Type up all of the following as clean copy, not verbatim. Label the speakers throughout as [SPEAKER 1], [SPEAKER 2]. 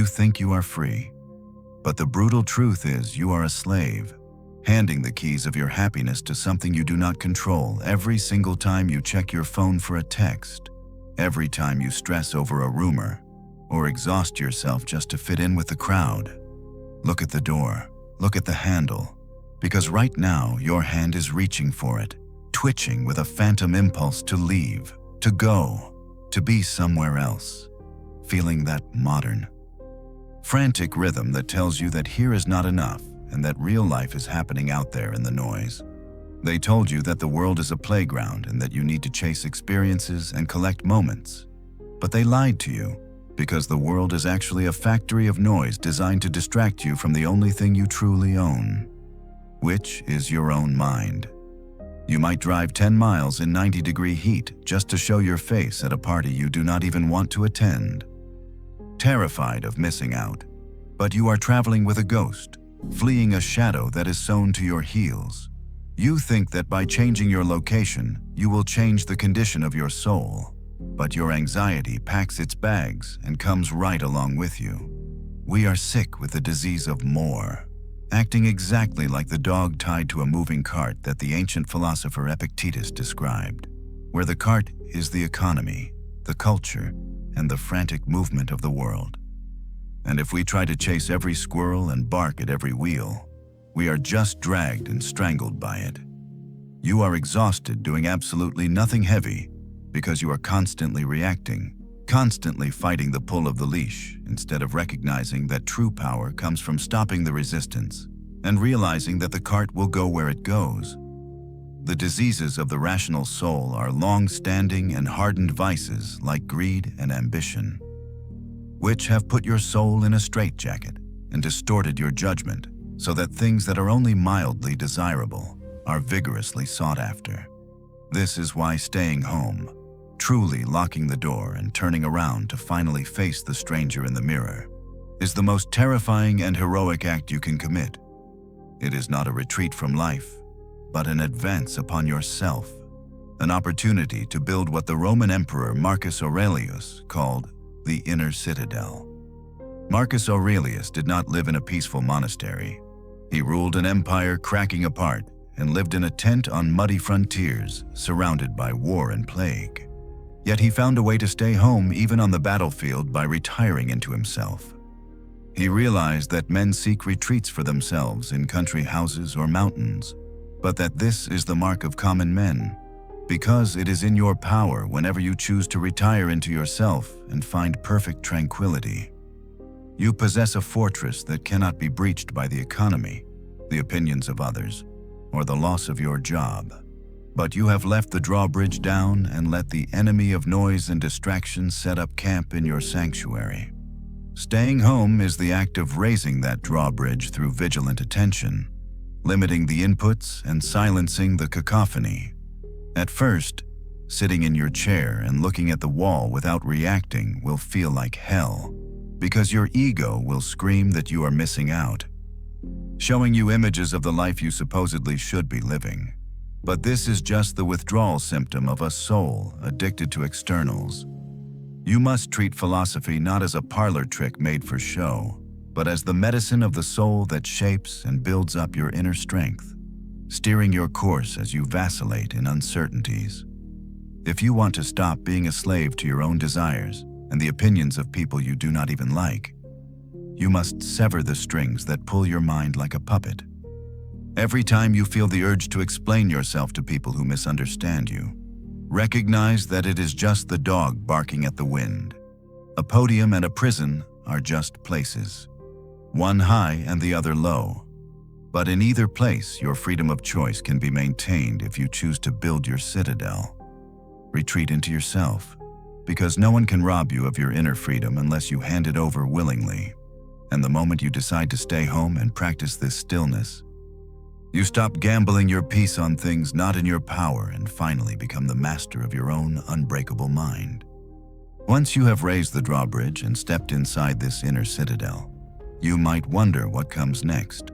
[SPEAKER 1] You think you are free. But the brutal truth is you are a slave, handing the keys of your happiness to something you do not control every single time you check your phone for a text, every time you stress over a rumor, or exhaust yourself just to fit in with the crowd. Look at the door, look at the handle, because right now your hand is reaching for it, twitching with a phantom impulse to leave, to go, to be somewhere else, feeling that modern, frantic rhythm that tells you that here is not enough and that real life is happening out there in the noise. They told you that the world is a playground and that you need to chase experiences and collect moments. But they lied to you, because the world is actually a factory of noise designed to distract you from the only thing you truly own, which is your own mind. You might drive 10 miles in 90-degree heat just to show your face at a party you do not even want to attend, terrified of missing out. But you are traveling with a ghost, fleeing a shadow that is sewn to your heels. You think that by changing your location, you will change the condition of your soul. But your anxiety packs its bags and comes right along with you. We are sick with the disease of more, acting exactly like the dog tied to a moving cart that the ancient philosopher Epictetus described, where the cart is the economy, the culture, and the frantic movement of the world. And if we try to chase every squirrel and bark at every wheel, we are just dragged and strangled by it. You are exhausted doing absolutely nothing heavy because you are constantly reacting, constantly fighting the pull of the leash instead of recognizing that true power comes from stopping the resistance and realizing that the cart will go where it goes. The diseases of the rational soul are long-standing and hardened vices like greed and ambition, which have put your soul in a straitjacket and distorted your judgment so that things that are only mildly desirable are vigorously sought after. This is why staying home, truly locking the door and turning around to finally face the stranger in the mirror, is the most terrifying and heroic act you can commit. It is not a retreat from life, but an advance upon yourself, an opportunity to build what the Roman Emperor Marcus Aurelius called the inner citadel. Marcus Aurelius did not live in a peaceful monastery. He ruled an empire cracking apart and lived in a tent on muddy frontiers surrounded by war and plague. Yet he found a way to stay home even on the battlefield by retiring into himself. He realized that men seek retreats for themselves in country houses or mountains, but that this is the mark of common men, because it is in your power whenever you choose to retire into yourself and find perfect tranquility. You possess a fortress that cannot be breached by the economy, the opinions of others, or the loss of your job. But you have left the drawbridge down and let the enemy of noise and distraction set up camp in your sanctuary. Staying home is the act of raising that drawbridge through vigilant attention, limiting the inputs and silencing the cacophony. At first, sitting in your chair and looking at the wall without reacting will feel like hell, because your ego will scream that you are missing out, showing you images of the life you supposedly should be living. But this is just the withdrawal symptom of a soul addicted to externals. You must treat philosophy not as a parlor trick made for show, but as the medicine of the soul that shapes and builds up your inner strength, steering your course as you vacillate in uncertainties. If you want to stop being a slave to your own desires and the opinions of people you do not even like, you must sever the strings that pull your mind like a puppet. Every time you feel the urge to explain yourself to people who misunderstand you, recognize that it is just the dog barking at the wind. A podium and a prison are just places, one high and the other low. But in either place, your freedom of choice can be maintained if you choose to build your citadel. Retreat into yourself, because no one can rob you of your inner freedom unless you hand it over willingly. And the moment you decide to stay home and practice this stillness, you stop gambling your peace on things not in your power and finally become the master of your own unbreakable mind. Once you have raised the drawbridge and stepped inside this inner citadel, you might wonder what comes next.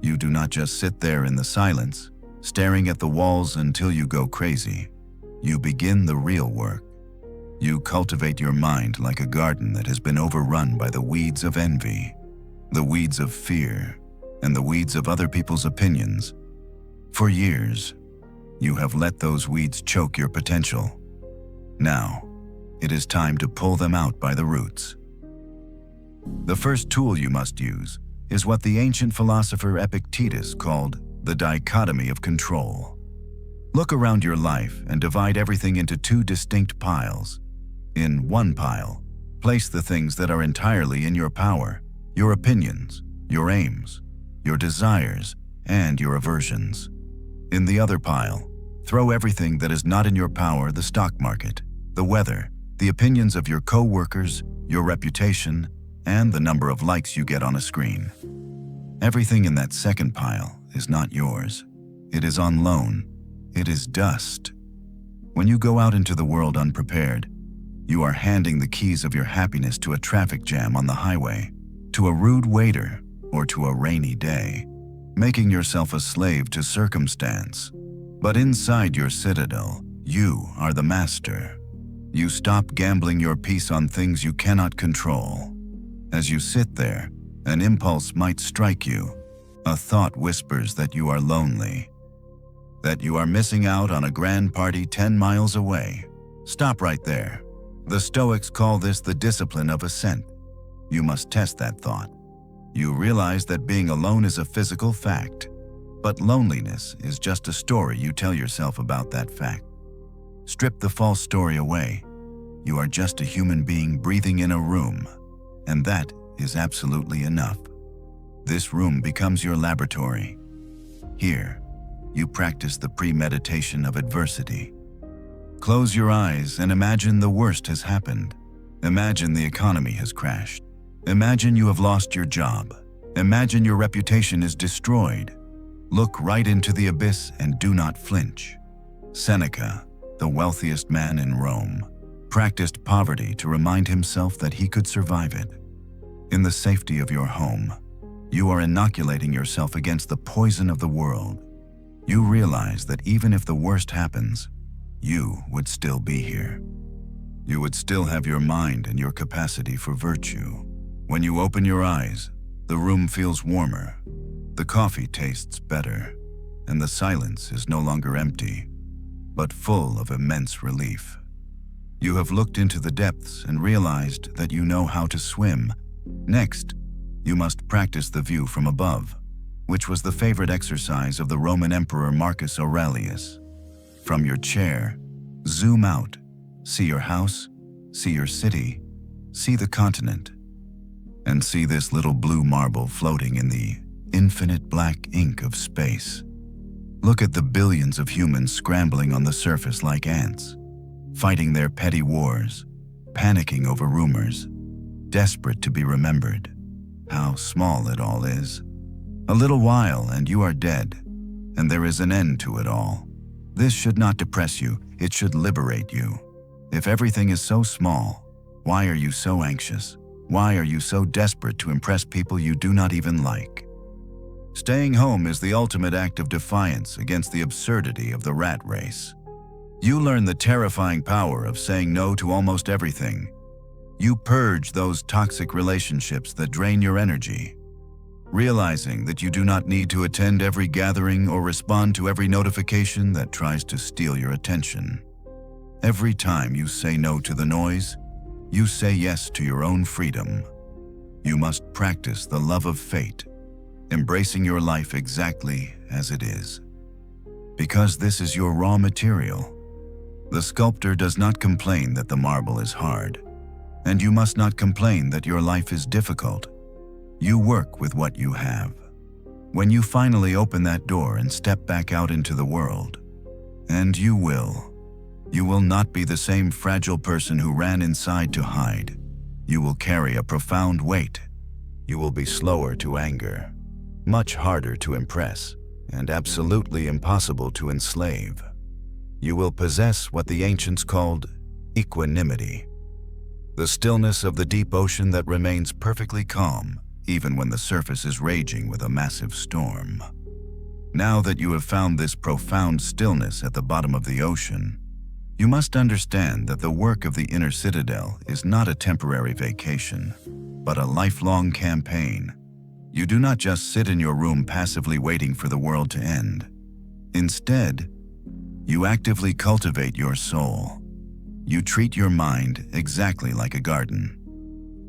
[SPEAKER 1] You do not just sit there in the silence, staring at the walls until you go crazy. You begin the real work. You cultivate your mind like a garden that has been overrun by the weeds of envy, the weeds of fear, and the weeds of other people's opinions. For years, you have let those weeds choke your potential. Now, it is time to pull them out by the roots. The first tool you must use is what the ancient philosopher Epictetus called the dichotomy of control. Look around your life and divide everything into two distinct piles. In one pile, place the things that are entirely in your power, your opinions, your aims, your desires, and your aversions. In the other pile, throw everything that is not in your power: the stock market, the weather, the opinions of your co-workers, your reputation, and the number of likes you get on a screen. Everything in that second pile is not yours. It is on loan. It is dust. When you go out into the world unprepared, you are handing the keys of your happiness to a traffic jam on the highway, to a rude waiter, or to a rainy day, making yourself a slave to circumstance. But inside your citadel, you are the master. You stop gambling your peace on things you cannot control. As you sit there, an impulse might strike you. A thought whispers that you are lonely, that you are missing out on a grand party 10 miles away. Stop right there. The Stoics call this the discipline of assent. You must test that thought. You realize that being alone is a physical fact, but loneliness is just a story you tell yourself about that fact. Strip the false story away. You are just a human being breathing in a room, and that is absolutely enough. This room becomes your laboratory. Here, you practice the premeditation of adversity. Close your eyes and imagine the worst has happened. Imagine the economy has crashed. Imagine you have lost your job. Imagine your reputation is destroyed. Look right into the abyss and do not flinch. Seneca, the wealthiest man in Rome, practiced poverty to remind himself that he could survive it. In the safety of your home, you are inoculating yourself against the poison of the world. You realize that even if the worst happens, you would still be here. You would still have your mind and your capacity for virtue. When you open your eyes, the room feels warmer, the coffee tastes better, and the silence is no longer empty, but full of immense relief. You have looked into the depths and realized that you know how to swim. Next, you must practice the view from above, which was the favorite exercise of the Roman Emperor Marcus Aurelius. From your chair, zoom out, see your house, see your city, see the continent, and see this little blue marble floating in the infinite black ink of space. Look at the billions of humans scrambling on the surface like ants, fighting their petty wars, panicking over rumors, desperate to be remembered. How small it all is. A little while and you are dead, and there is an end to it all. This should not depress you, it should liberate you. If everything is so small, why are you so anxious? Why are you so desperate to impress people you do not even like? Staying home is the ultimate act of defiance against the absurdity of the rat race. You learn the terrifying power of saying no to almost everything. You purge those toxic relationships that drain your energy, realizing that you do not need to attend every gathering or respond to every notification that tries to steal your attention. Every time you say no to the noise, you say yes to your own freedom. You must practice the love of fate, embracing your life exactly as it is. Because this is your raw material. The sculptor does not complain that the marble is hard, and you must not complain that your life is difficult. You work with what you have. When you finally open that door and step back out into the world, and you will not be the same fragile person who ran inside to hide. You will carry a profound weight. You will be slower to anger, much harder to impress, and absolutely impossible to enslave. You will possess what the ancients called equanimity, the stillness of the deep ocean that remains perfectly calm even when the surface is raging with a massive storm. Now that you have found this profound stillness at the bottom of the ocean, You must understand that the work of the inner citadel is not a temporary vacation, but a lifelong campaign. You do not just sit in your room passively waiting for the world to end. Instead, you actively cultivate your soul. You treat your mind exactly like a garden.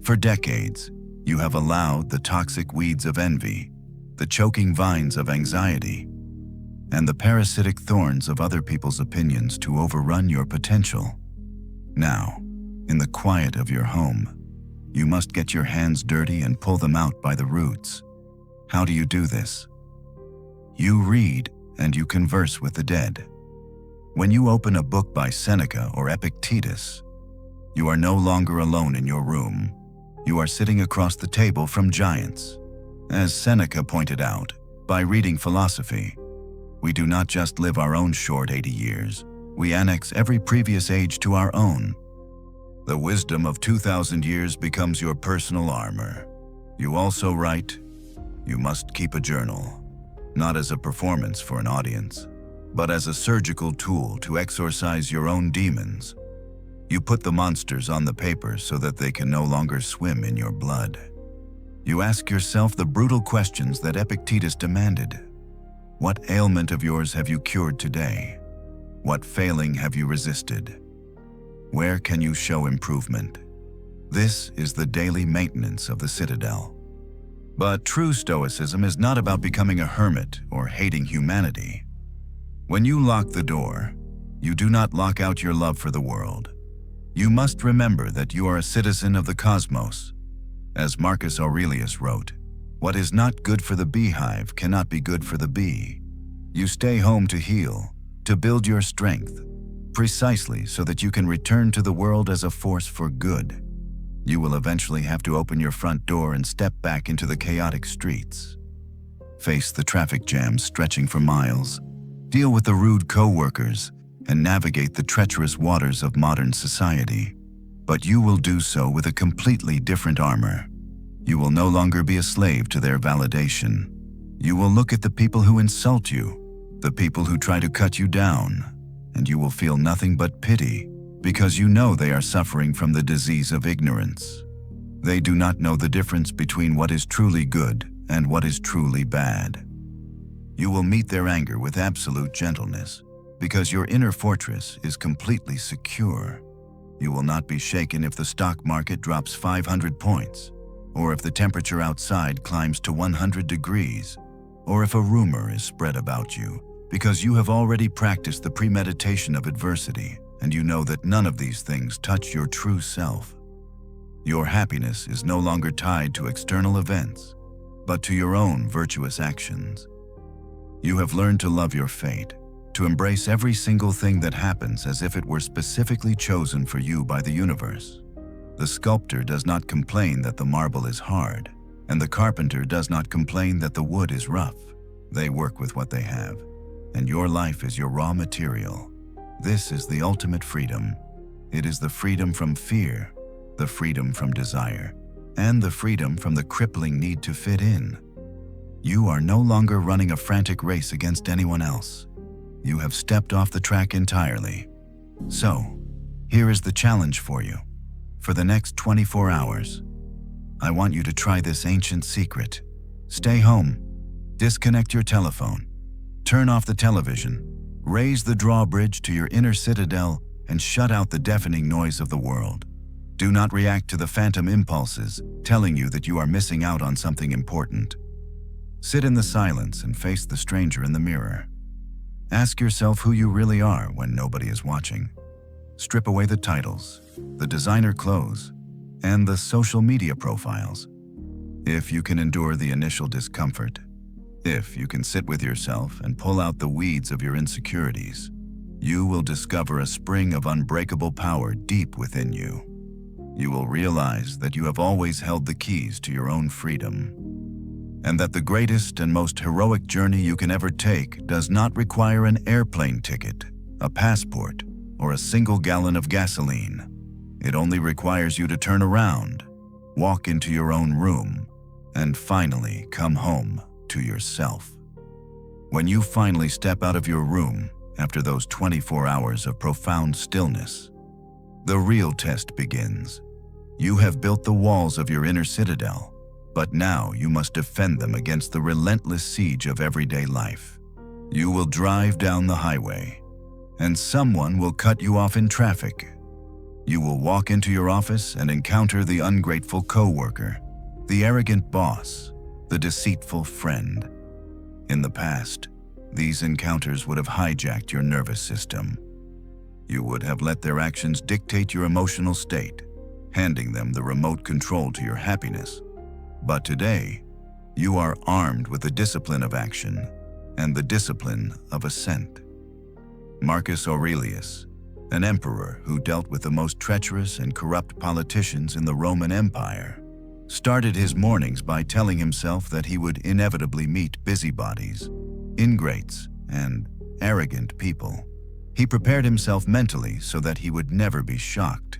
[SPEAKER 1] For decades, you have allowed the toxic weeds of envy, the choking vines of anxiety, and the parasitic thorns of other people's opinions to overrun your potential. Now, in the quiet of your home, you must get your hands dirty and pull them out by the roots. How do you do this? You read and you converse with the dead. When you open a book by Seneca or Epictetus, you are no longer alone in your room. You are sitting across the table from giants. As Seneca pointed out, by reading philosophy, we do not just live our own short 80 years, we annex every previous age to our own. The wisdom of 2,000 years becomes your personal armor. You also write. You must keep a journal, not as a performance for an audience, but as a surgical tool to exorcise your own demons. You put the monsters on the paper so that they can no longer swim in your blood. You ask yourself the brutal questions that Epictetus demanded. What ailment of yours have you cured today? What failing have you resisted? Where can you show improvement? This is the daily maintenance of the Citadel. But true Stoicism is not about becoming a hermit or hating humanity. When you lock the door, you do not lock out your love for the world. You must remember that you are a citizen of the cosmos. As Marcus Aurelius wrote, "What is not good for the beehive cannot be good for the bee." You stay home to heal, to build your strength, precisely so that you can return to the world as a force for good. You will eventually have to open your front door and step back into the chaotic streets. Face the traffic jams stretching for miles, deal with the rude co-workers, and navigate the treacherous waters of modern society. But you will do so with a completely different armor. You will no longer be a slave to their validation. You will look at the people who insult you, the people who try to cut you down, and you will feel nothing but pity, because you know they are suffering from the disease of ignorance. They do not know the difference between what is truly good and what is truly bad. You will meet their anger with absolute gentleness, because your inner fortress is completely secure. You will not be shaken if the stock market drops 500 points, or if the temperature outside climbs to 100 degrees, or if a rumor is spread about you, because you have already practiced the premeditation of adversity, and you know that none of these things touch your true self. Your happiness is no longer tied to external events, but to your own virtuous actions. You have learned to love your fate, to embrace every single thing that happens as if it were specifically chosen for you by the universe. The sculptor does not complain that the marble is hard, and the carpenter does not complain that the wood is rough. They work with what they have, and your life is your raw material. This is the ultimate freedom. It is the freedom from fear, the freedom from desire, and the freedom from the crippling need to fit in. You are no longer running a frantic race against anyone else. You have stepped off the track entirely. So, here is the challenge for you. For the next 24 hours, I want you to try this ancient secret. Stay home, disconnect your telephone, turn off the television, raise the drawbridge to your inner citadel, and shut out the deafening noise of the world. Do not react to the phantom impulses telling you that you are missing out on something important. Sit in the silence and face the stranger in the mirror. Ask yourself who you really are when nobody is watching. Strip away the titles, the designer clothes, and the social media profiles. If you can endure the initial discomfort, if you can sit with yourself and pull out the weeds of your insecurities, you will discover a spring of unbreakable power deep within you. You will realize that you have always held the keys to your own freedom, and that the greatest and most heroic journey you can ever take does not require an airplane ticket, a passport, or a single gallon of gasoline. It only requires you to turn around, walk into your own room, and finally come home to yourself. When you finally step out of your room after those 24 hours of profound stillness. The real test begins. You have built the walls of your inner citadel, but now you must defend them against the relentless siege of everyday life. You will drive down the highway, and someone will cut you off in traffic. You will walk into your office and encounter the ungrateful coworker, the arrogant boss, the deceitful friend. In the past, these encounters would have hijacked your nervous system. You would have let their actions dictate your emotional state, handing them the remote control to your happiness. But today, you are armed with the discipline of action and the discipline of assent. Marcus Aurelius, an emperor who dealt with the most treacherous and corrupt politicians in the Roman Empire, started his mornings by telling himself that he would inevitably meet busybodies, ingrates, and arrogant people. He prepared himself mentally so that he would never be shocked.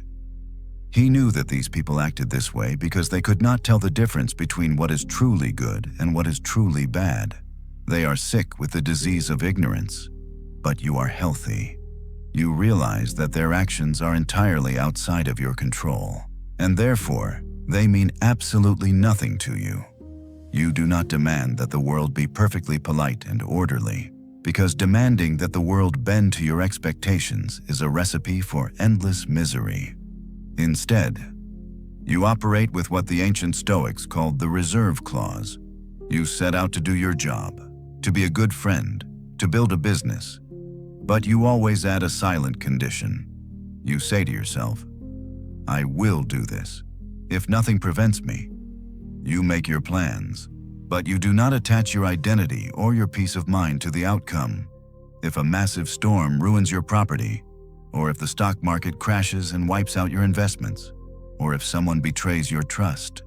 [SPEAKER 1] He knew that these people acted this way because they could not tell the difference between what is truly good and what is truly bad. They are sick with the disease of ignorance, but you are healthy. You realize that their actions are entirely outside of your control, and therefore, they mean absolutely nothing to you. You do not demand that the world be perfectly polite and orderly, because demanding that the world bend to your expectations is a recipe for endless misery. Instead, you operate with what the ancient Stoics called the reserve clause. You set out to do your job, to be a good friend, to build a business, but you always add a silent condition. You say to yourself, I will do this, if nothing prevents me. You make your plans, but you do not attach your identity or your peace of mind to the outcome. If a massive storm ruins your property, or if the stock market crashes and wipes out your investments, or if someone betrays your trust,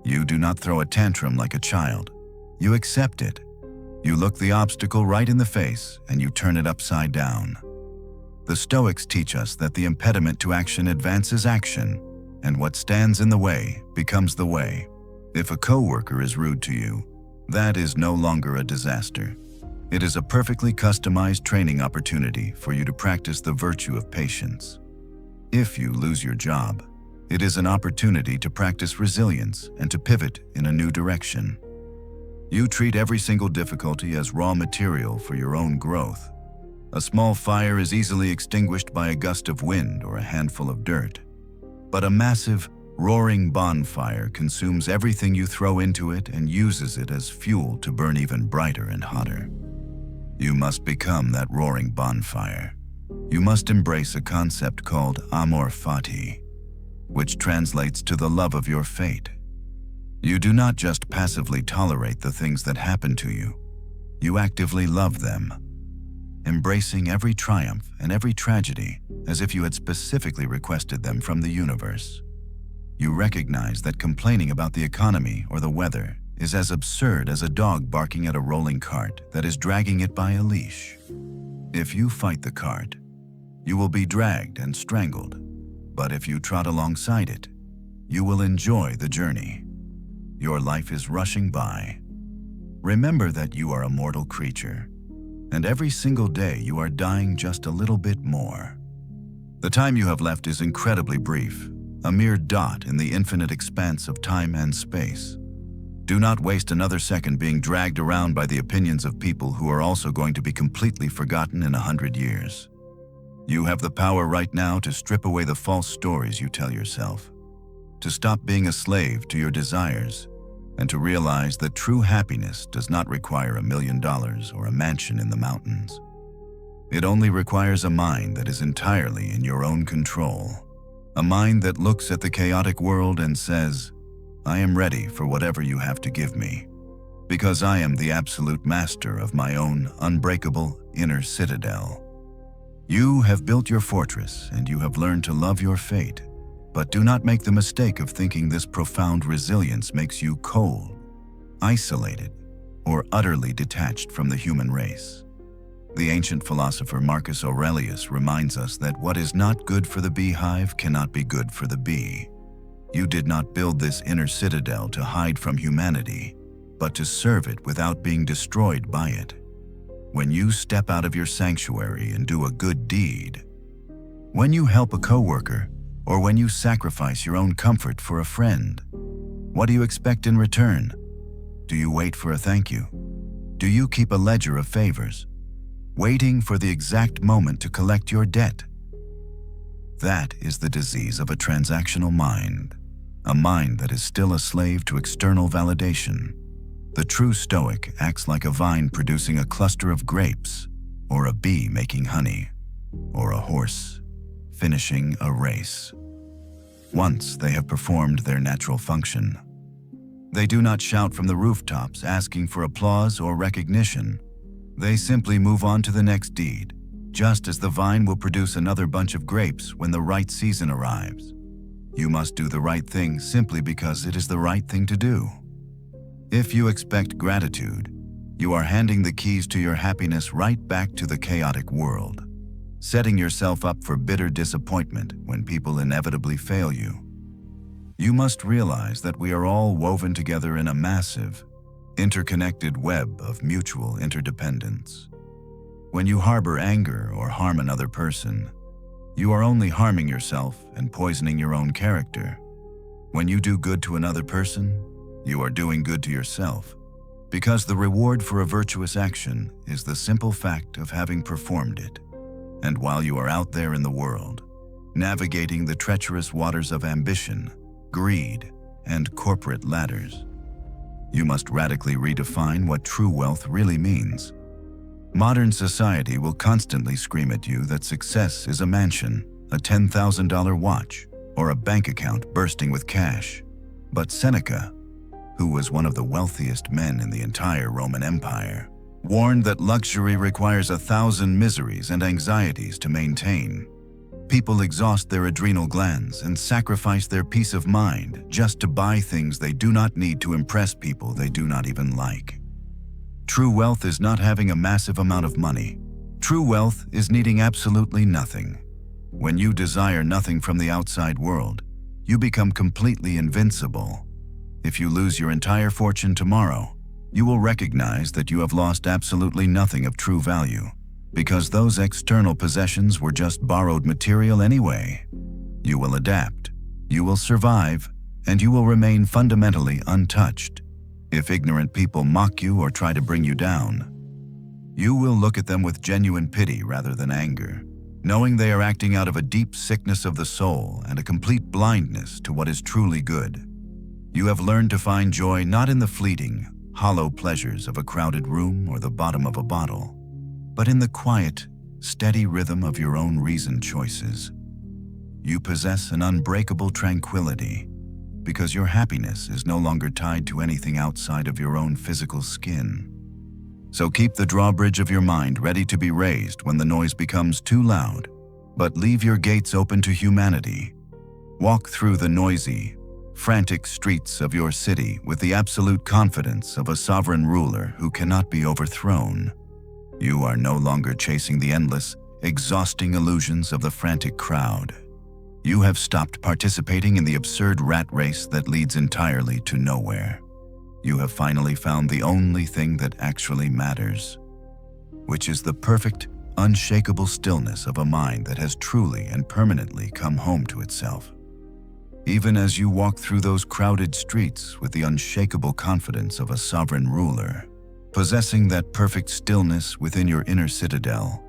[SPEAKER 1] you do not throw a tantrum like a child. You accept it. You look the obstacle right in the face and you turn it upside down. The Stoics teach us that the impediment to action advances action, and what stands in the way becomes the way. If a coworker is rude to you, that is no longer a disaster. It is a perfectly customized training opportunity for you to practice the virtue of patience. If you lose your job, it is an opportunity to practice resilience and to pivot in a new direction. You treat every single difficulty as raw material for your own growth. A small fire is easily extinguished by a gust of wind or a handful of dirt. But a massive, roaring bonfire consumes everything you throw into it and uses it as fuel to burn even brighter and hotter. You must become that roaring bonfire. You must embrace a concept called amor fati, which translates to the love of your fate. You do not just passively tolerate the things that happen to you. You actively love them, embracing every triumph and every tragedy as if you had specifically requested them from the universe. You recognize that complaining about the economy or the weather is as absurd as a dog barking at a rolling cart that is dragging it by a leash. If you fight the cart, you will be dragged and strangled. But if you trot alongside it, you will enjoy the journey. Your life is rushing by. Remember that you are a mortal creature, and every single day you are dying just a little bit more. The time you have left is incredibly brief, a mere dot in the infinite expanse of time and space. Do not waste another second being dragged around by the opinions of people who are also going to be completely forgotten in 100 years. You have the power right now to strip away the false stories you tell yourself, to stop being a slave to your desires, and to realize that true happiness does not require $1 million or a mansion in the mountains. It only requires a mind that is entirely in your own control, a mind that looks at the chaotic world and says, I am ready for whatever you have to give me, because I am the absolute master of my own unbreakable inner citadel. You have built your fortress and you have learned to love your fate, but do not make the mistake of thinking this profound resilience makes you cold, isolated, or utterly detached from the human race. The ancient philosopher Marcus Aurelius reminds us that what is not good for the beehive cannot be good for the bee. You did not build this inner citadel to hide from humanity, but to serve it without being destroyed by it. when you step out of your sanctuary and do a good deed, when you help a coworker, or when you sacrifice your own comfort for a friend. What do you expect in return? Do you wait for a thank you? Do you keep a ledger of favors, waiting for the exact moment to collect your debt? That is the disease of a transactional mind, a mind that is still a slave to external validation. The true Stoic acts like a vine producing a cluster of grapes, or a bee making honey, or a horse finishing a race. Once they have performed their natural function, they do not shout from the rooftops asking for applause or recognition. They simply move on to the next deed, just as the vine will produce another bunch of grapes when the right season arrives. You must do the right thing simply because it is the right thing to do. If you expect gratitude, you are handing the keys to your happiness right back to the chaotic world, setting yourself up for bitter disappointment when people inevitably fail you. You must realize that we are all woven together in a massive, interconnected web of mutual interdependence. When you harbor anger or harm another person, you are only harming yourself and poisoning your own character. When you do good to another person, you are doing good to yourself, because the reward for a virtuous action is the simple fact of having performed it. And while you are out there in the world, navigating the treacherous waters of ambition, greed, and corporate ladders, you must radically redefine what true wealth really means. Modern society will constantly scream at you that success is a mansion, a $10,000 watch, or a bank account bursting with cash. But Seneca, who was one of the wealthiest men in the entire Roman Empire, warned that luxury requires 1,000 miseries and anxieties to maintain. People exhaust their adrenal glands and sacrifice their peace of mind just to buy things they do not need to impress people they do not even like. True wealth is not having a massive amount of money. True wealth is needing absolutely nothing. When you desire nothing from the outside world, you become completely invincible. If you lose your entire fortune tomorrow, you will recognize that you have lost absolutely nothing of true value, because those external possessions were just borrowed material anyway. You will adapt, you will survive, and you will remain fundamentally untouched. If ignorant people mock you or try to bring you down, you will look at them with genuine pity rather than anger, knowing they are acting out of a deep sickness of the soul and a complete blindness to what is truly good. You have learned to find joy not in the fleeting, hollow pleasures of a crowded room or the bottom of a bottle, but in the quiet, steady rhythm of your own reasoned choices. You possess an unbreakable tranquility because your happiness is no longer tied to anything outside of your own physical skin. So keep the drawbridge of your mind ready to be raised when the noise becomes too loud, but leave your gates open to humanity. Walk through the noisy, frantic streets of your city with the absolute confidence of a sovereign ruler who cannot be overthrown. You are no longer chasing the endless, exhausting illusions of the frantic crowd. You have stopped participating in the absurd rat race that leads entirely to nowhere. You have finally found the only thing that actually matters, which is the perfect, unshakable stillness of a mind that has truly and permanently come home to itself. Even as you walk through those crowded streets with the unshakable confidence of a sovereign ruler, possessing that perfect stillness within your inner citadel,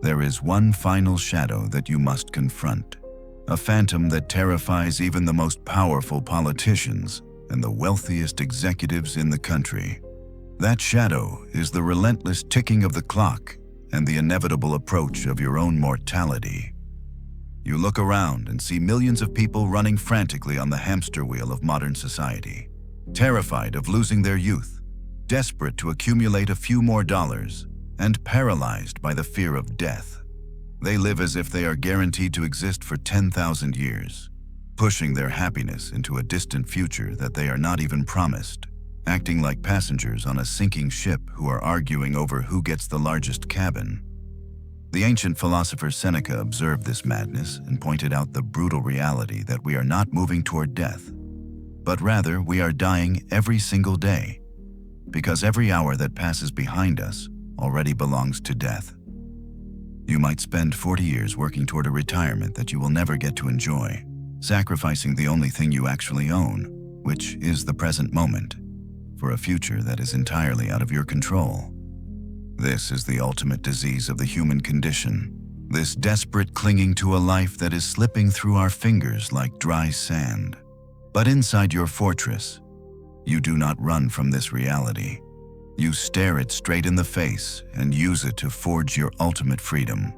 [SPEAKER 1] there is one final shadow that you must confront, a phantom that terrifies even the most powerful politicians and the wealthiest executives in the country. That shadow is the relentless ticking of the clock and the inevitable approach of your own mortality. You look around and see millions of people running frantically on the hamster wheel of modern society, terrified of losing their youth, desperate to accumulate a few more dollars, and paralyzed by the fear of death. They live as if they are guaranteed to exist for 10,000 years, pushing their happiness into a distant future that they are not even promised, acting like passengers on a sinking ship who are arguing over who gets the largest cabin. The ancient philosopher Seneca observed this madness and pointed out the brutal reality that we are not moving toward death, but rather we are dying every single day, because every hour that passes behind us already belongs to death. You might spend 40 years working toward a retirement that you will never get to enjoy, sacrificing the only thing you actually own, which is the present moment, for a future that is entirely out of your control. This is the ultimate disease of the human condition, this desperate clinging to a life that is slipping through our fingers like dry sand. But inside your fortress, you do not run from this reality. You stare it straight in the face and use it to forge your ultimate freedom.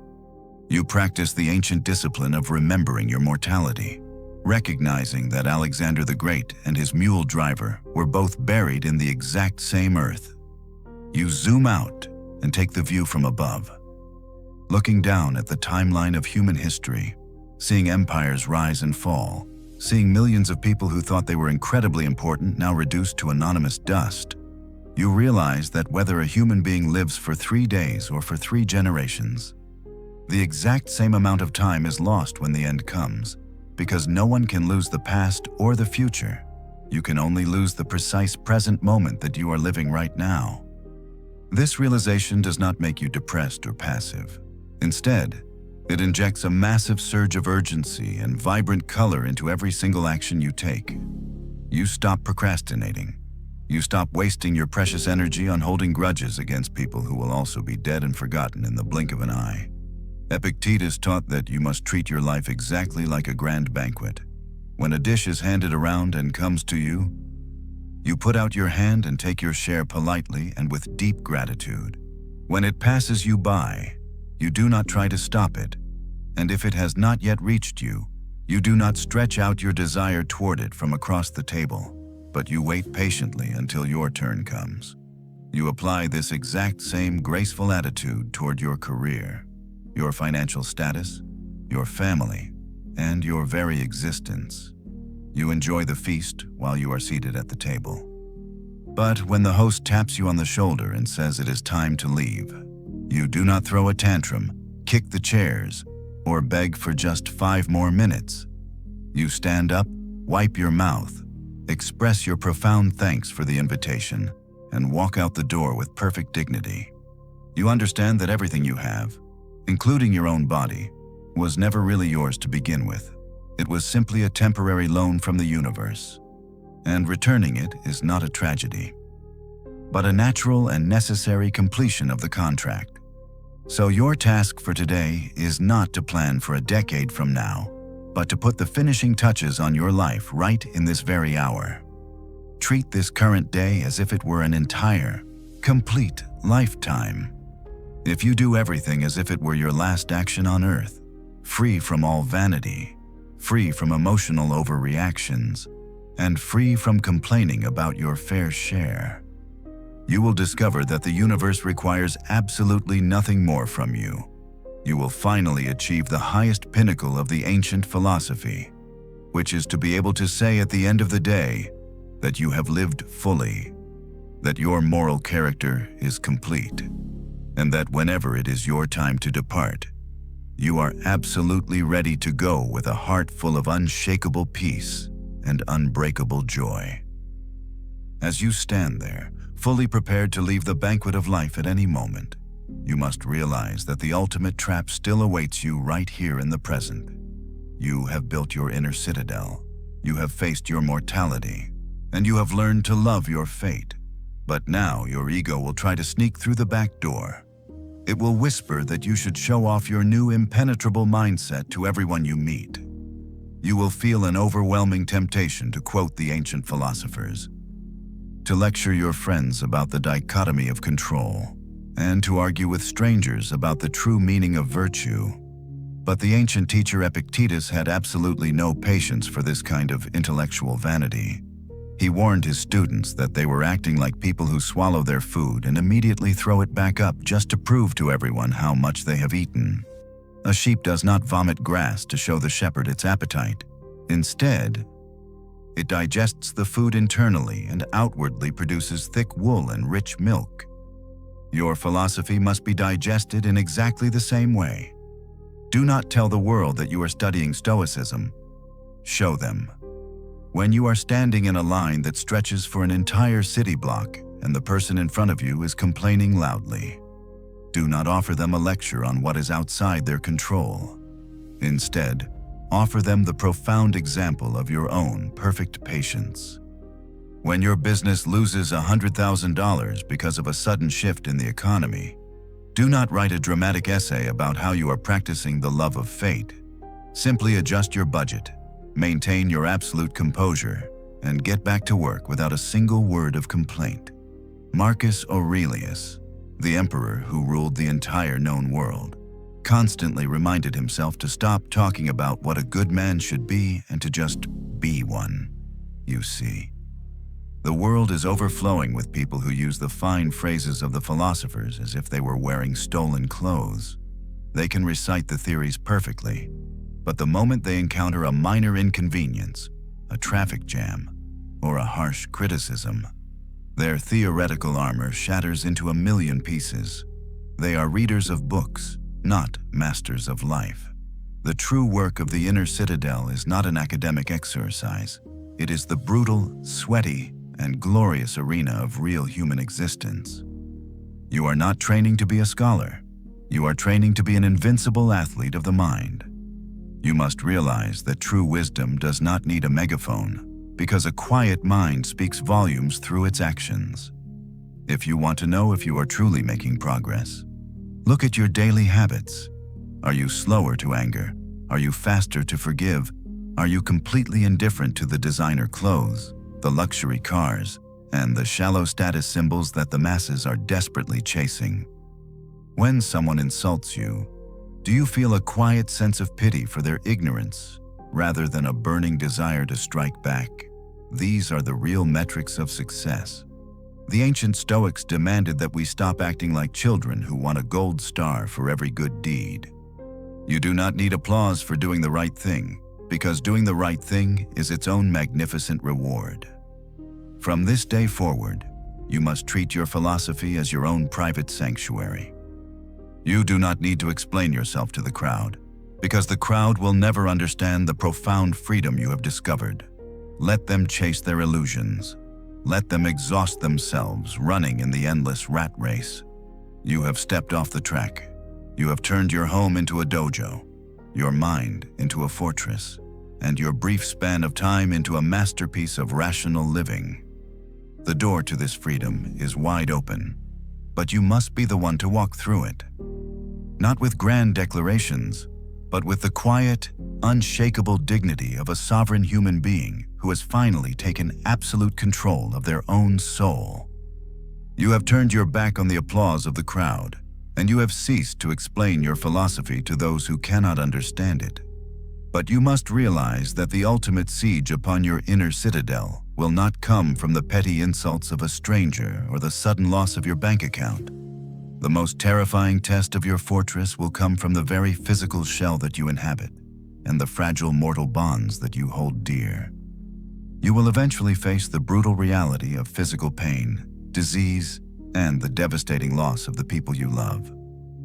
[SPEAKER 1] You practice the ancient discipline of remembering your mortality, recognizing that Alexander the Great and his mule driver were both buried in the exact same earth. You zoom out and take the view from above, looking down at the timeline of human history, seeing empires rise and fall, seeing millions of people who thought they were incredibly important now reduced to anonymous dust. You realize that whether a human being lives for 3 days or for 3 generations, the exact same amount of time is lost when the end comes, because no one can lose the past or the future. You can only lose the precise present moment that you are living right now. This realization does not make you depressed or passive. Instead, it injects a massive surge of urgency and vibrant color into every single action you take. You stop procrastinating. You stop wasting your precious energy on holding grudges against people who will also be dead and forgotten in the blink of an eye. Epictetus taught that you must treat your life exactly like a grand banquet. When a dish is handed around and comes to you, you put out your hand and take your share politely and with deep gratitude. When it passes you by, you do not try to stop it, and if it has not yet reached you, you do not stretch out your desire toward it from across the table, but you wait patiently until your turn comes. You apply this exact same graceful attitude toward your career, your financial status, your family, and your very existence. You enjoy the feast while you are seated at the table. But when the host taps you on the shoulder and says it is time to leave, you do not throw a tantrum, kick the chairs, or beg for just 5 more minutes. You stand up, wipe your mouth, express your profound thanks for the invitation, and walk out the door with perfect dignity. You understand that everything you have, including your own body, was never really yours to begin with. It was simply a temporary loan from the universe, and returning it is not a tragedy, but a natural and necessary completion of the contract. So your task for today is not to plan for a decade from now, but to put the finishing touches on your life right in this very hour. Treat this current day as if it were an entire, complete lifetime. If you do everything as if it were your last action on earth, free from all vanity, free from emotional overreactions, and free from complaining about your fair share, you will discover that the universe requires absolutely nothing more from you. You will finally achieve the highest pinnacle of the ancient philosophy, which is to be able to say at the end of the day that you have lived fully, that your moral character is complete, and that whenever it is your time to depart, you are absolutely ready to go with a heart full of unshakable peace and unbreakable joy. As you stand there, fully prepared to leave the banquet of life at any moment, you must realize that the ultimate trap still awaits you right here in the present. You have built your inner citadel, you have faced your mortality, and you have learned to love your fate. But now your ego will try to sneak through the back door. It will whisper that you should show off your new impenetrable mindset to everyone you meet. You will feel an overwhelming temptation to quote the ancient philosophers, to lecture your friends about the dichotomy of control, and to argue with strangers about the true meaning of virtue. But the ancient teacher Epictetus had absolutely no patience for this kind of intellectual vanity. He warned his students that they were acting like people who swallow their food and immediately throw it back up just to prove to everyone how much they have eaten. A sheep does not vomit grass to show the shepherd its appetite. Instead, it digests the food internally and outwardly produces thick wool and rich milk. Your philosophy must be digested in exactly the same way. Do not tell the world that you are studying Stoicism. Show them. When you are standing in a line that stretches for an entire city block and the person in front of you is complaining loudly, Do not offer them a lecture on what is outside their control. Instead, offer them the profound example of your own perfect patience. When your business loses $100,000 because of a sudden shift in the economy, do not write a dramatic essay about how you are practicing the love of fate. Simply adjust your budget, maintain your absolute composure, and get back to work without a single word of complaint. Marcus Aurelius, the emperor who ruled the entire known world, constantly reminded himself to stop talking about what a good man should be and to just be one. You see, the world is overflowing with people who use the fine phrases of the philosophers as if they were wearing stolen clothes. They can recite the theories perfectly, but the moment they encounter a minor inconvenience, a traffic jam, or a harsh criticism, their theoretical armor shatters into a million pieces. They are readers of books, not masters of life. The true work of the inner citadel is not an academic exercise. It is the brutal, sweaty, and glorious arena of real human existence. You are not training to be a scholar. You are training to be an invincible athlete of the mind. You must realize that true wisdom does not need a megaphone, because a quiet mind speaks volumes through its actions. If you want to know if you are truly making progress, look at your daily habits. Are you slower to anger? Are you faster to forgive? Are you completely indifferent to the designer clothes, the luxury cars, and the shallow status symbols that the masses are desperately chasing? When someone insults you, do you feel a quiet sense of pity for their ignorance rather than a burning desire to strike back? These are the real metrics of success. The ancient Stoics demanded that we stop acting like children who want a gold star for every good deed. You do not need applause for doing the right thing, because doing the right thing is its own magnificent reward. From this day forward, you must treat your philosophy as your own private sanctuary. You do not need to explain yourself to the crowd, because the crowd will never understand the profound freedom you have discovered. Let them chase their illusions. Let them exhaust themselves running in the endless rat race. You have stepped off the track. You have turned your home into a dojo, your mind into a fortress, and your brief span of time into a masterpiece of rational living. The door to this freedom is wide open, but you must be the one to walk through it. Not with grand declarations, but with the quiet, unshakable dignity of a sovereign human being who has finally taken absolute control of their own soul. You have turned your back on the applause of the crowd, and you have ceased to explain your philosophy to those who cannot understand it. But you must realize that the ultimate siege upon your inner citadel will not come from the petty insults of a stranger or the sudden loss of your bank account. The most terrifying test of your fortress will come from the very physical shell that you inhabit and the fragile mortal bonds that you hold dear. You will eventually face the brutal reality of physical pain, disease, and the devastating loss of the people you love.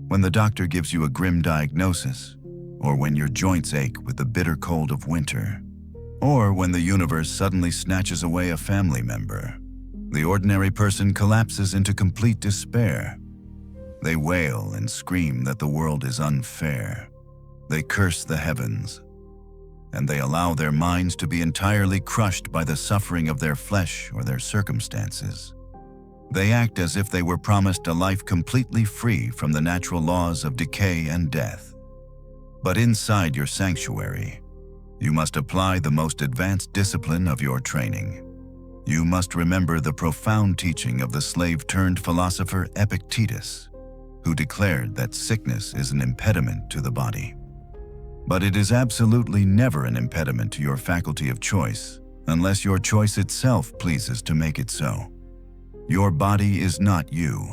[SPEAKER 1] When the doctor gives you a grim diagnosis, or when your joints ache with the bitter cold of winter, or when the universe suddenly snatches away a family member, the ordinary person collapses into complete despair. They wail and scream that the world is unfair. They curse the heavens, and they allow their minds to be entirely crushed by the suffering of their flesh or their circumstances. They act as if they were promised a life completely free from the natural laws of decay and death. But inside your sanctuary, you must apply the most advanced discipline of your training. You must remember the profound teaching of the slave-turned-philosopher Epictetus, who declared that sickness is an impediment to the body. But it is absolutely never an impediment to your faculty of choice, unless your choice itself pleases to make it so. Your body is not you.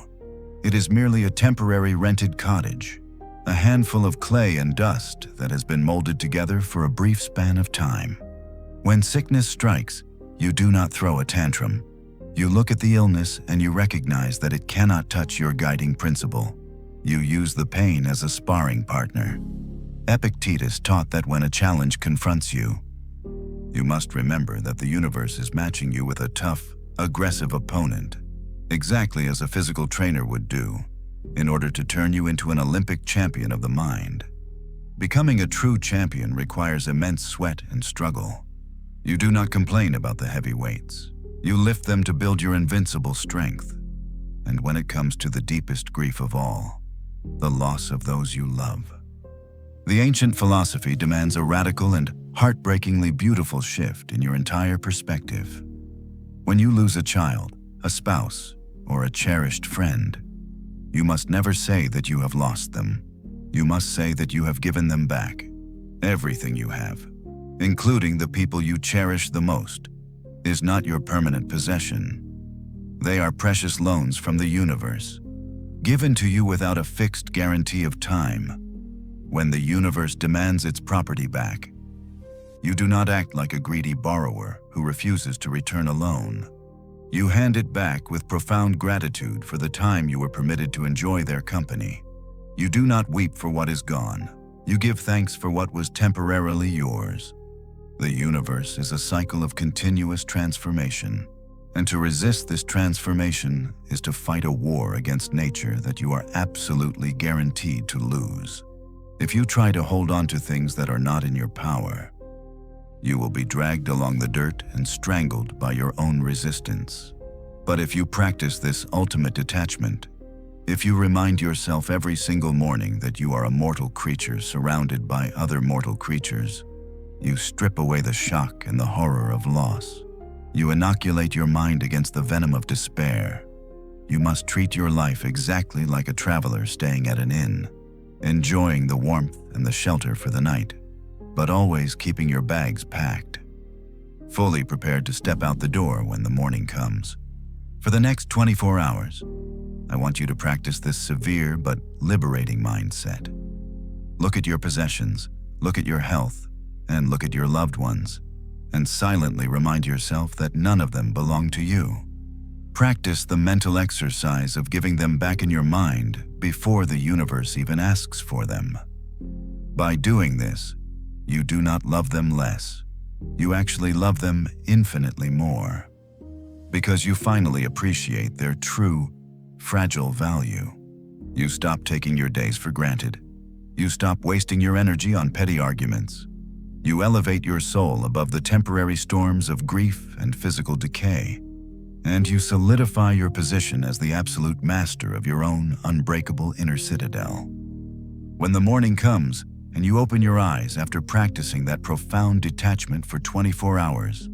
[SPEAKER 1] It is merely a temporary rented cottage, a handful of clay and dust that has been molded together for a brief span of time. When sickness strikes, you do not throw a tantrum. You look at the illness and you recognize that it cannot touch your guiding principle. You use the pain as a sparring partner. Epictetus taught that when a challenge confronts you, you must remember that the universe is matching you with a tough, aggressive opponent, exactly as a physical trainer would do. in order to turn you into an Olympic champion of the mind. Becoming a true champion requires immense sweat and struggle. You do not complain about the heavy weights. You lift them to build your invincible strength. And when it comes to the deepest grief of all, the loss of those you love, the ancient philosophy demands a radical and heartbreakingly beautiful shift in your entire perspective. When you lose a child, a spouse, or a cherished friend, you must never say that you have lost them. You must say that you have given them back. Everything you have, including the people you cherish the most, is not your permanent possession. They are precious loans from the universe, given to you without a fixed guarantee of time. When the universe demands its property back, you do not act like a greedy borrower who refuses to return a loan. You hand it back with profound gratitude for the time you were permitted to enjoy their company. You do not weep for what is gone. You give thanks for what was temporarily yours. The universe is a cycle of continuous transformation, and to resist this transformation is to fight a war against nature that you are absolutely guaranteed to lose. If you try to hold on to things that are not in your power, you will be dragged along the dirt and strangled by your own resistance. But if you practice this ultimate detachment, if you remind yourself every single morning that you are a mortal creature surrounded by other mortal creatures, you strip away the shock and the horror of loss. You inoculate your mind against the venom of despair. You must treat your life exactly like a traveler staying at an inn, enjoying the warmth and the shelter for the night, but always keeping your bags packed, fully prepared to step out the door when the morning comes. For the next 24 hours, I want you to practice this severe but liberating mindset. Look at your possessions, look at your health, and look at your loved ones, and silently remind yourself that none of them belong to you. Practice the mental exercise of giving them back in your mind before the universe even asks for them. By doing this, you do not love them less. You actually love them infinitely more, because you finally appreciate their true, fragile value. You stop taking your days for granted. You stop wasting your energy on petty arguments. You elevate your soul above the temporary storms of grief and physical decay, and you solidify your position as the absolute master of your own unbreakable inner citadel. When the morning comes and you open your eyes after practicing that profound detachment for 24 hours,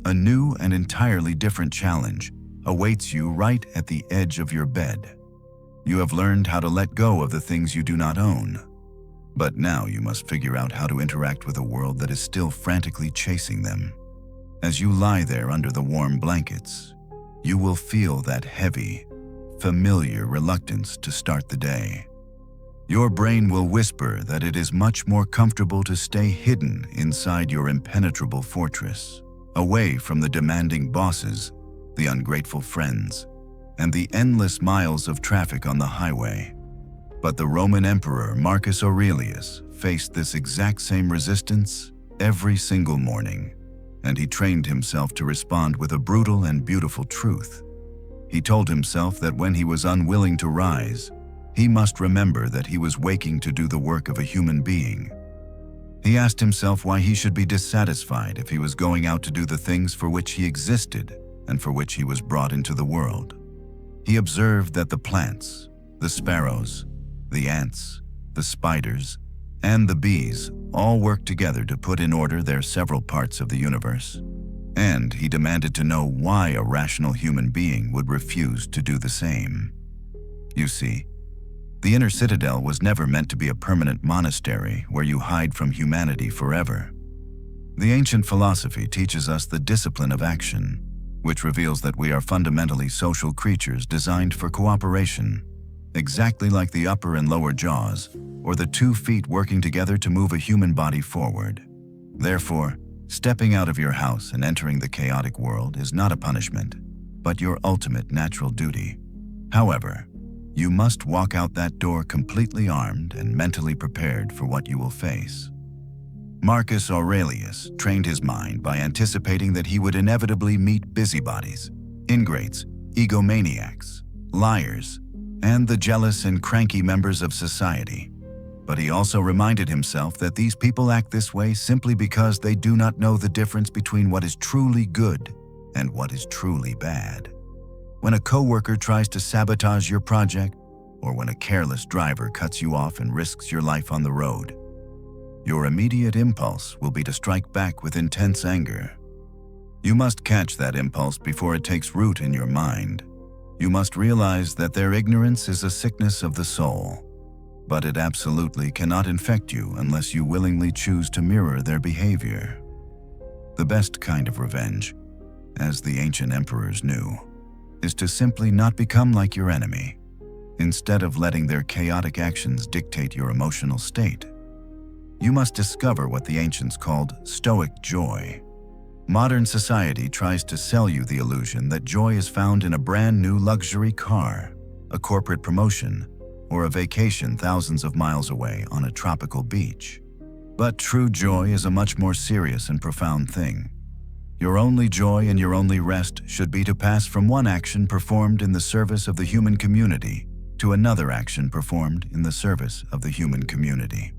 [SPEAKER 1] a new and entirely different challenge awaits you right at the edge of your bed. You have learned how to let go of the things you do not own, but now you must figure out how to interact with a world that is still frantically chasing them. As you lie there under the warm blankets, you will feel that heavy, familiar reluctance to start the day. Your brain will whisper that it is much more comfortable to stay hidden inside your impenetrable fortress, away from the demanding bosses, the ungrateful friends, and the endless miles of traffic on the highway. But the Roman Emperor Marcus Aurelius faced this exact same resistance every single morning, and he trained himself to respond with a brutal and beautiful truth. He told himself that when he was unwilling to rise, he must remember that he was waking to do the work of a human being. He asked himself why he should be dissatisfied if he was going out to do the things for which he existed and for which he was brought into the world. He observed that the plants, the sparrows, the ants, the spiders, and the bees all work together to put in order their several parts of the universe. And he demanded to know why a rational human being would refuse to do the same. You see, the inner citadel was never meant to be a permanent monastery where you hide from humanity forever. The ancient philosophy teaches us the discipline of action, which reveals that we are fundamentally social creatures designed for cooperation, exactly like the upper and lower jaws, or the 2 feet working together to move a human body forward. Therefore, stepping out of your house and entering the chaotic world is not a punishment, but your ultimate natural duty. However, you must walk out that door completely armed and mentally prepared for what you will face. Marcus Aurelius trained his mind by anticipating that he would inevitably meet busybodies, ingrates, egomaniacs, liars, and the jealous and cranky members of society. But he also reminded himself that these people act this way simply because they do not know the difference between what is truly good and what is truly bad. When a coworker tries to sabotage your project, or when a careless driver cuts you off and risks your life on the road, your immediate impulse will be to strike back with intense anger. You must catch that impulse before it takes root in your mind. You must realize that their ignorance is a sickness of the soul, but it absolutely cannot infect you unless you willingly choose to mirror their behavior. The best kind of revenge, as the ancient emperors knew, is to simply not become like your enemy, instead of letting their chaotic actions dictate your emotional state. You must discover what the ancients called Stoic joy. Modern society tries to sell you the illusion that joy is found in a brand new luxury car, a corporate promotion, or a vacation thousands of miles away on a tropical beach. But true joy is a much more serious and profound thing. Your only joy and your only rest should be to pass from one action performed in the service of the human community to another action performed in the service of the human community.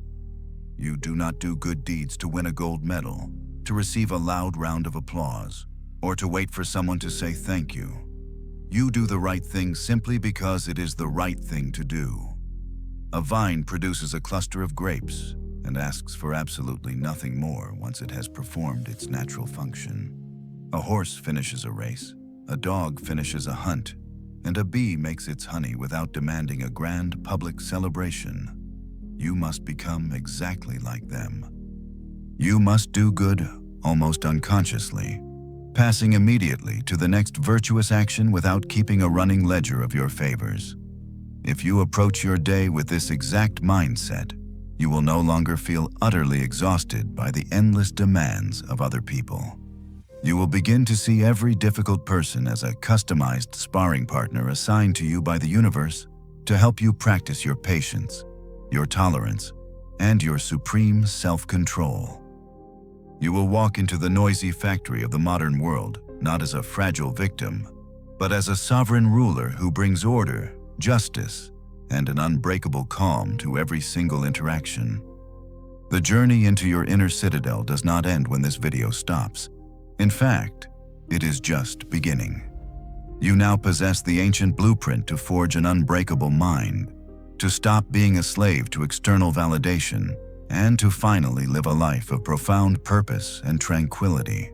[SPEAKER 1] You do not do good deeds to win a gold medal, to receive a loud round of applause, or to wait for someone to say thank you. You do the right thing simply because it is the right thing to do. A vine produces a cluster of grapes and asks for absolutely nothing more once it has performed its natural function. A horse finishes a race, a dog finishes a hunt, and a bee makes its honey without demanding a grand public celebration. You must become exactly like them. You must do good almost unconsciously, passing immediately to the next virtuous action without keeping a running ledger of your favors. If you approach your day with this exact mindset, you will no longer feel utterly exhausted by the endless demands of other people. You will begin to see every difficult person as a customized sparring partner assigned to you by the universe to help you practice your patience, your tolerance, and your supreme self-control. You will walk into the noisy factory of the modern world not as a fragile victim, but as a sovereign ruler who brings order, justice, and an unbreakable calm to every single interaction. The journey into your inner citadel does not end when this video stops. In fact, it is just beginning. You now possess the ancient blueprint to forge an unbreakable mind, to stop being a slave to external validation, and to finally live a life of profound purpose and tranquility.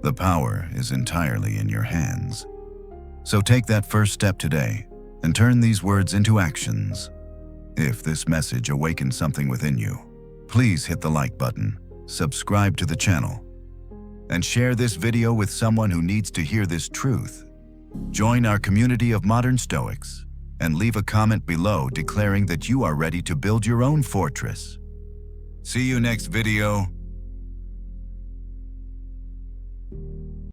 [SPEAKER 1] The power is entirely in your hands. So take that first step today and turn these words into actions. If this message awakens something within you, please hit the like button, subscribe to the channel, and share this video with someone who needs to hear this truth. Join our community of modern Stoics and leave a comment below declaring that you are ready to build your own fortress. See you next video.